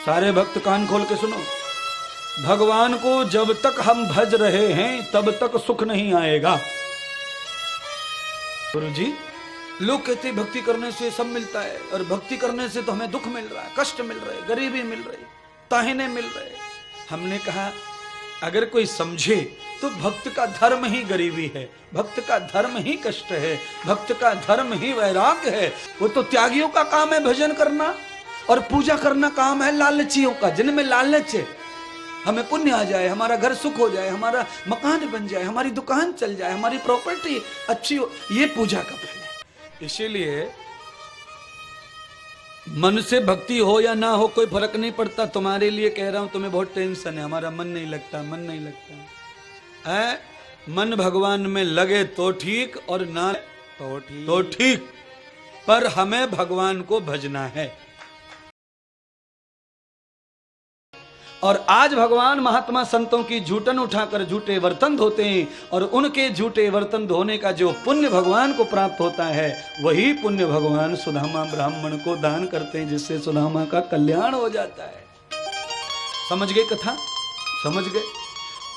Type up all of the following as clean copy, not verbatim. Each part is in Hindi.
सारे भक्त कान खोल के सुनो, भगवान को जब तक हम भज रहे हैं तब तक सुख नहीं आएगा। गुरु जी, लोग कहते भक्ति करने से सब मिलता है, और भक्ति करने से तो हमें दुख मिल रहा है, कष्ट मिल रहे, गरीबी मिल रही, ताहने मिल रहे। हमने कहा अगर कोई समझे तो भक्त का धर्म ही गरीबी है, भक्त का धर्म ही कष्ट है, भक्त का धर्म ही वैराग्य है। वो तो त्यागियों का काम है भजन करना, और पूजा करना काम है लालचियों का, जिनमें लालच है हमें पुण्य आ जाए, हमारा घर सुख हो जाए, हमारा मकान बन जाए, हमारी दुकान चल जाए, हमारी प्रॉपर्टी अच्छी हो, ये पूजा का फल है। इसीलिए मन से भक्ति हो या ना हो कोई फर्क नहीं पड़ता। तुम्हारे लिए कह रहा हूं, तुम्हें बहुत टेंशन है, हमारा मन नहीं लगता, मन नहीं लगता है। मन भगवान में लगे तो ठीक, और ना तो ठीक, पर हमें भगवान को भजना है। और आज भगवान महात्मा संतों की झूठन उठाकर झूठे बर्तन धोते हैं, और उनके झूठे बर्तन धोने का जो पुण्य भगवान को प्राप्त होता है, वही पुण्य भगवान सुदामा ब्राह्मण को दान करते हैं, जिससे सुदामा का कल्याण हो जाता है। समझ गए कथा? समझ गए?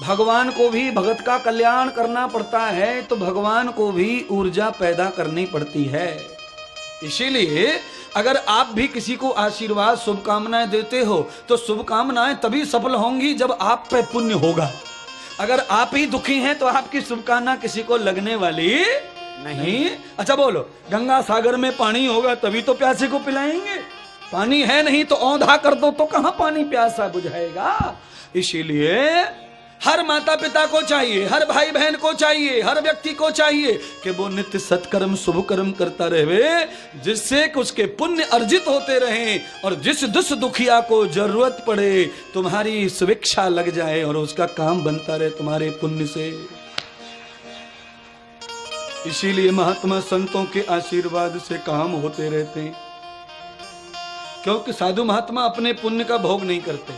भगवान को भी भगत का कल्याण करना पड़ता है, तो भगवान को भी ऊर्जा पैदा करनी पड़ती है। इसीलिए अगर आप भी किसी को आशीर्वाद शुभकामनाएं देते हो, तो शुभकामनाएं तभी सफल होंगी जब आप पे पुण्य होगा। अगर आप ही दुखी हैं तो आपकी शुभकामना किसी को लगने वाली नहीं। अच्छा बोलो, गंगा सागर में पानी होगा तभी तो प्यासे को पिलाएंगे, पानी है नहीं तो औंधा कर दो तो कहां पानी प्यासा बुझाएगा। इसीलिए हर माता पिता को चाहिए, हर भाई बहन को चाहिए, हर व्यक्ति को चाहिए कि वो नित्य सत्कर्म शुभ कर्म करता रहे, जिससे उसके पुण्य अर्जित होते रहें, और जिस दुखिया को जरूरत पड़े तुम्हारी सुभिक्षा लग जाए और उसका काम बनता रहे तुम्हारे पुण्य से। इसीलिए महात्मा संतों के आशीर्वाद से काम होते रहते हैं, क्योंकि साधु महात्मा अपने पुण्य का भोग नहीं करते,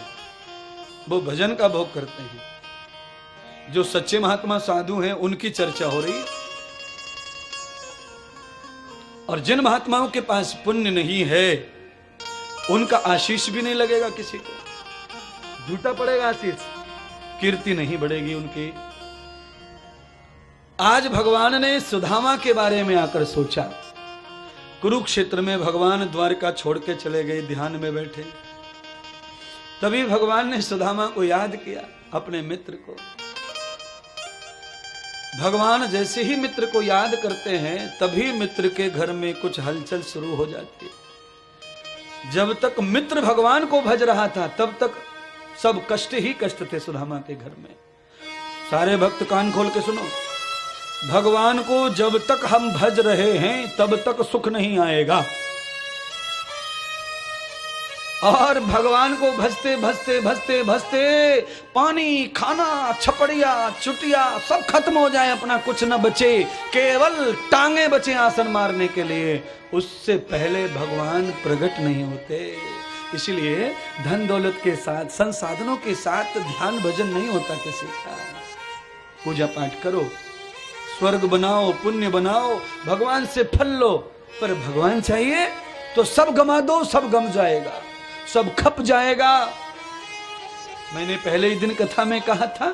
वो भजन का भोग करते हैं। जो सच्चे महात्मा साधु हैं उनकी चर्चा हो रही है, और जिन महात्माओं के पास पुण्य नहीं है उनका आशीष भी नहीं लगेगा किसी को, झूठा पड़ेगा आशीष, कीर्ति नहीं बढ़ेगी उनकी। आज भगवान ने सुदामा के बारे में आकर सोचा। कुरुक्षेत्र में भगवान द्वारका छोड़ के चले गए, ध्यान में बैठे, तभी भगवान ने सुदामा को याद किया, अपने मित्र को। भगवान जैसे ही मित्र को याद करते हैं तभी मित्र के घर में कुछ हलचल शुरू हो जाती है। जब तक मित्र भगवान को भज रहा था तब तक सब कष्ट ही कष्ट थे सुदामा के घर में। सारे भक्त कान खोल के सुनो, भगवान को जब तक हम भज रहे हैं तब तक सुख नहीं आएगा, और भगवान को भजते भजते भजते भजते पानी, खाना, छपड़िया, चुटिया सब खत्म हो जाए, अपना कुछ न बचे, केवल टांगे बचे आसन मारने के लिए, उससे पहले भगवान प्रकट नहीं होते। इसलिए धन दौलत के साथ, संसाधनों के साथ ध्यान भजन नहीं होता किसी का। पूजा पाठ करो, स्वर्ग बनाओ, पुण्य बनाओ, भगवान से फल लो, पर भगवान चाहिए तो सब गमा दो, सब गम जाएगा, सब खप जाएगा। मैंने पहले ही दिन कथा में कहा था,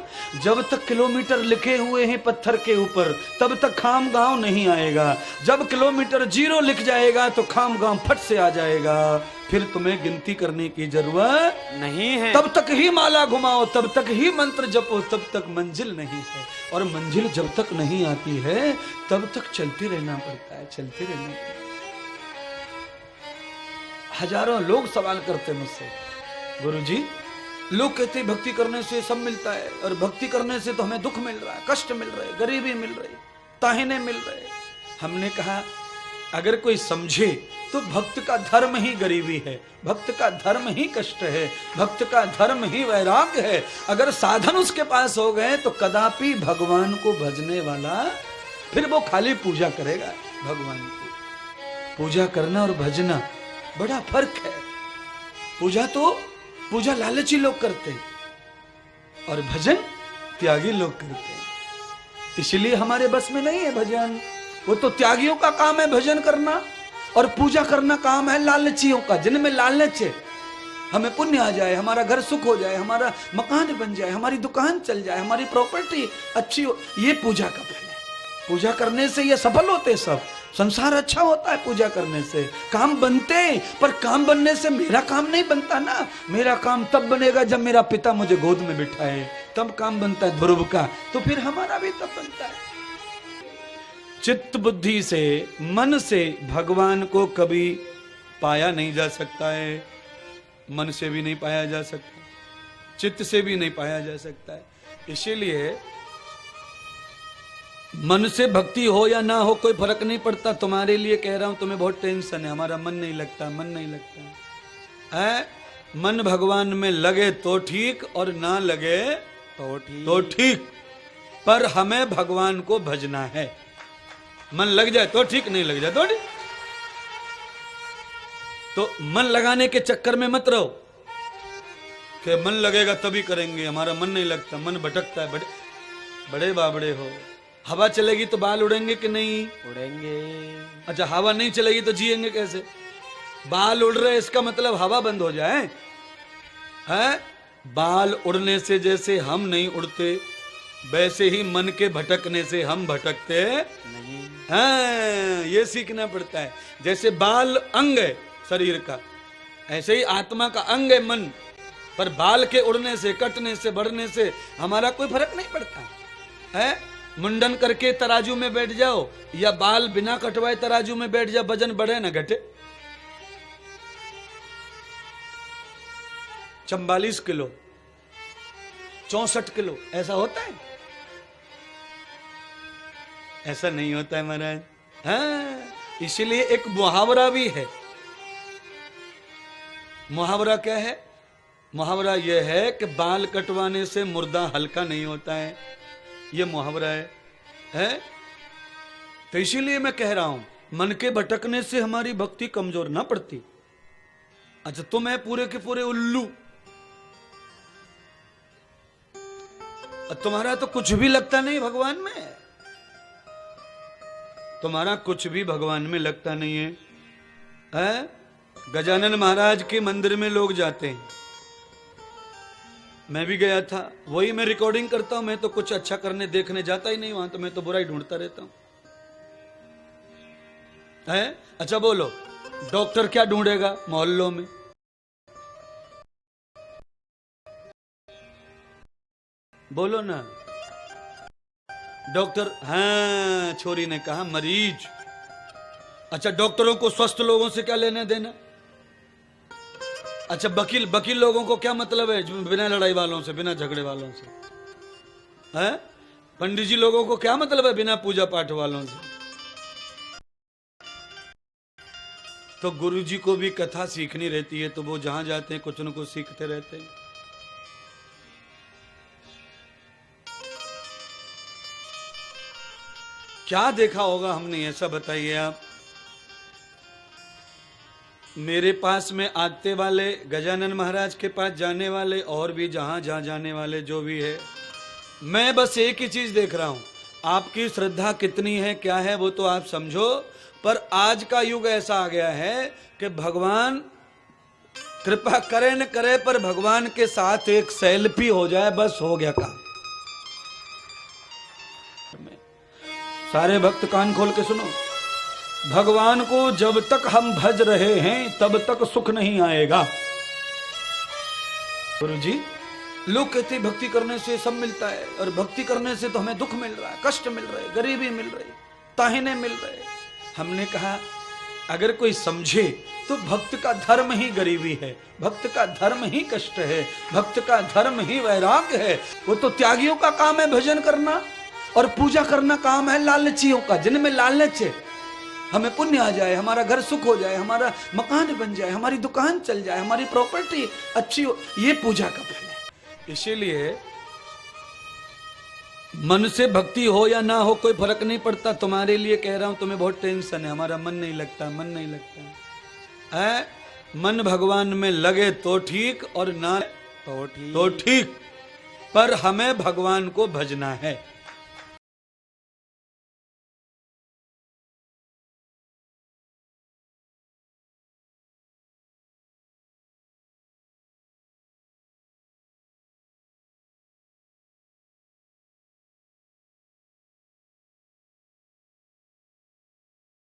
जब तक किलोमीटर लिखे हुए हैं पत्थर के ऊपर तब तक खाम गांव नहीं आएगा, जब किलोमीटर 0 लिख जाएगा तो खाम गांव फट से आ जाएगा, फिर तुम्हें गिनती करने की जरूरत नहीं है। तब तक ही माला घुमाओ, तब तक ही मंत्र जपो, तब तक मंजिल नहीं है, और मंजिल जब तक नहीं आती है तब तक चलते रहना पड़ता है, चलते रहना पड़ता है। हजारों लोग सवाल करते मुझसे, गुरुजी लोग कहते भक्ति करने से सब मिलता है, और भक्ति करने से तो हमें दुख मिल रहा है, कष्ट मिल रहे, गरीबी मिल रही, ताहने मिल रहे। हमने कहा अगर कोई समझे तो भक्त का धर्म ही गरीबी है, भक्त का धर्म ही कष्ट है, भक्त का धर्म ही वैराग्य है। अगर साधन उसके पास हो गए तो कदापि भगवान को भजने वाला, फिर वो खाली पूजा करेगा। भगवान की पूजा करना और भजना बड़ा फर्क है। पूजा लालची लोग करते हैं और भजन त्यागी लोग करते हैं, इसलिए हमारे बस में नहीं है भजन। वो तो त्यागियों का काम है भजन करना, और पूजा करना काम है लालचियों का, जिनमें लालच है। हमें पुण्य आ जाए, हमारा घर सुख हो जाए, हमारा मकान बन जाए, हमारी दुकान चल जाए, हमारी प्रॉपर्टी अच्छी हो, ये पूजा का फल है। पूजा करने से ये सफल होते सब, संसार अच्छा होता है पूजा करने से, काम बनते हैं। पर काम बनने से मेरा काम नहीं बनता ना, मेरा काम तब बनेगा जब मेरा पिता मुझे गोद में बिठाए, तब काम बनता है ध्रुव का, तो फिर हमारा भी तब बनता है। चित्त बुद्धि से, मन से भगवान को कभी पाया नहीं जा सकता है, मन से भी नहीं पाया जा सकता, चित्त से भी नहीं पाया जा सकता है। इसीलिए मन से भक्ति हो या ना हो कोई फर्क नहीं पड़ता। तुम्हारे लिए कह रहा हूं, तुम्हें बहुत टेंशन है, हमारा मन नहीं लगता, मन नहीं लगता है। मन भगवान में लगे तो ठीक, और ना लगे तो ठीक, पर हमें भगवान को भजना है। मन लग जाए तो ठीक, नहीं लग जाए तो ठीक। तो मन लगाने के चक्कर में मत रहो कि मन लगेगा तभी करेंगे, हमारा मन नहीं लगता, मन भटकता है। बड़े बाबड़े हो, हवा चलेगी तो बाल उड़ेंगे कि नहीं उड़ेंगे। अच्छा, हवा नहीं चलेगी तो जिएंगे कैसे? बाल उड़ रहे इसका मतलब हवा बंद हो जाए है? बाल उड़ने से जैसे हम नहीं उड़ते, वैसे ही मन के भटकने से हम भटकते नहीं। हाँ, ये सीखना पड़ता है। जैसे बाल अंग है शरीर का, ऐसे ही आत्मा का अंग है मन, पर बाल के उड़ने से, कटने से, बढ़ने से हमारा कोई फर्क नहीं पड़ता है। मुंडन करके तराजू में बैठ जाओ या बाल बिना कटवाए तराजू में बैठ जाओ, वजन बढ़े ना घटे। 44 किलो, 64 किलो, ऐसा होता है? ऐसा नहीं होता है महाराज। हाँ, इसलिए एक मुहावरा भी है। मुहावरा क्या है? मुहावरा यह है कि बाल कटवाने से मुर्दा हल्का नहीं होता है, ये मुहावरा है? तो इसीलिए मैं कह रहा हूं, मन के भटकने से हमारी भक्ति कमजोर ना पड़ती। अच्छा, तुम है पूरे के पूरे उल्लू, तुम्हारा तो कुछ भी लगता नहीं भगवान में, तुम्हारा कुछ भी भगवान में लगता नहीं है? गजानन महाराज के मंदिर में लोग जाते हैं, मैं भी गया था, वही मैं रिकॉर्डिंग करता हूं। मैं तो कुछ अच्छा करने देखने जाता ही नहीं वहां, तो मैं तो बुराई ढूंढता रहता हूं है? अच्छा बोलो, डॉक्टर क्या ढूंढेगा मोहल्लों में? बोलो ना डॉक्टर, हाँ छोरी ने कहा मरीज। अच्छा, डॉक्टरों को स्वस्थ लोगों से क्या लेने देना? अच्छा, वकील लोगों को क्या मतलब है बिना लड़ाई वालों से, बिना झगड़े वालों से? हैं? पंडित जी लोगों को क्या मतलब है बिना पूजा पाठ वालों से? तो गुरु जी को भी कथा सीखनी रहती है, तो वो जहां जाते हैं कुछ न कुछ सीखते रहते हैं। क्या देखा होगा हमने, ऐसा बताइए आप। मेरे पास में आते वाले, गजानन महाराज के पास जाने वाले, और भी जहां जाने वाले जो भी है, मैं बस एक ही चीज देख रहा हूं, आपकी श्रद्धा कितनी है, क्या है, वो तो आप समझो। पर आज का युग ऐसा आ गया है कि भगवान कृपा करे न करे, पर भगवान के साथ एक सेल्फी हो जाए, बस हो गया काम। सारे भक्त कान खोल के सुनो, भगवान को जब तक हम भज रहे हैं तब तक सुख नहीं आएगा। गुरु जी, लोग कहते भक्ति करने से सब मिलता है, और भक्ति करने से तो हमें दुख मिल रहा है, कष्ट मिल रहे, गरीबी मिल रही, ताहने मिल रहे। हमने कहा अगर कोई समझे तो भक्त का धर्म ही गरीबी है, भक्त का धर्म ही कष्ट है, भक्त का धर्म ही वैराग्य है। वो तो त्यागियों का काम है भजन करना, और पूजा करना काम है लालचियों का, जिनमें लालच है। हमें पुण्य आ जाए, हमारा घर सुख हो जाए, हमारा मकान बन जाए, हमारी दुकान चल जाए, हमारी प्रॉपर्टी अच्छी हो, ये पूजा का फल है। इसीलिए मन से भक्ति हो या ना हो कोई फर्क नहीं पड़ता। तुम्हारे लिए कह रहा हूं, तुम्हें बहुत टेंशन है, हमारा मन नहीं लगता, मन नहीं लगता है। मन भगवान में लगे तो ठीक, और ना तो ठीक, पर हमें भगवान को भजना है।